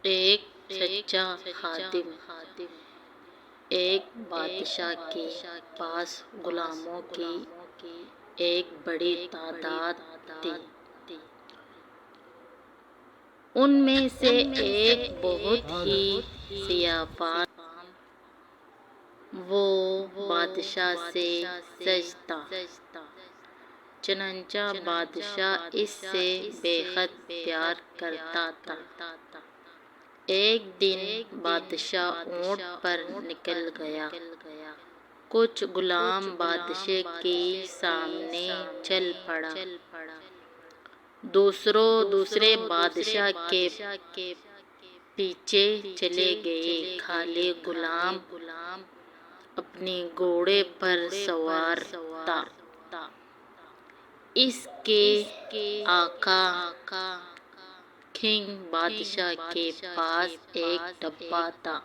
ایک سچا خادم ایک بادشاہ کے پاس غلاموں کی ایک بڑی تعداد تھی۔ ان میں سے ایک بہت ہی سیاہ وہ بادشاہ سے سجتا، چنانچہ بادشاہ اس سے بے حد پیار کرتا تھا۔ ایک دن بادشاہ اونٹ پر نکل گیا۔ کچھ غلام بادشاہ کے سامنے چل پڑا۔ دوسرے بادشاہ کے پیچھے چلے گئے۔ خالی غلام اپنے گھوڑے پر سوار تھا۔ اس کے آقا کنگ بادشاہ کے پاس ایک ڈبہ تھا۔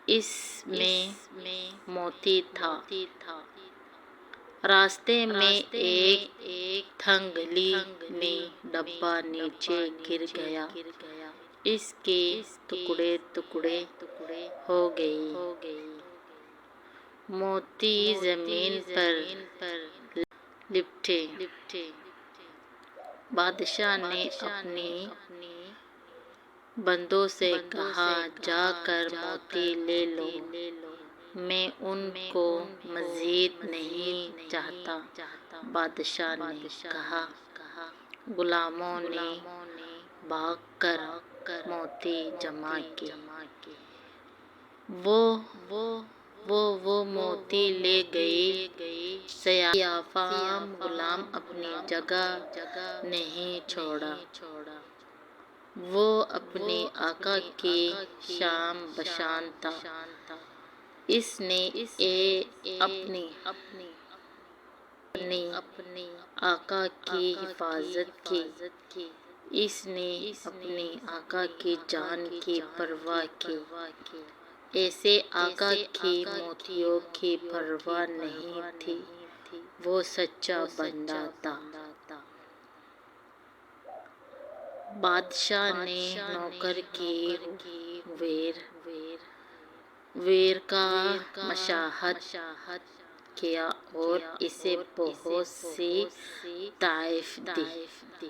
اس میں موتی تھا۔ راستے میں ایک تھنگلی میں ڈبہ نیچے گر گیا۔ اس کے ٹکڑے ٹکڑے ہو گئے۔ موتی زمین پر لپٹے۔ بادشاہ نے اپنے بندوں سے کہا، جا کر موتی لے لو، میں ان کو مزید نہیں چاہتا۔ بادشاہ نے کہا۔ غلاموں نے بھاگ کر موتی جمع کیے۔ وہ موتی لے گئے۔ سیاہ فام غلام اپنی جگہ نہیں چھوڑا۔ وہ اپنے آقا کی شان بشان تھا۔ اس نے اپنے آقا کی حفاظت کی۔ اس نے اپنے آقا کی جان کی پرواہ کی۔ اسے آقا کے موتیوں کی پرواہ نہیں تھی۔ وہ سچا بندہ تھا۔ بادشاہ نے نوکر کی ویر کا مشاہدہ کیا اور اسے بہت سی تحائف دی۔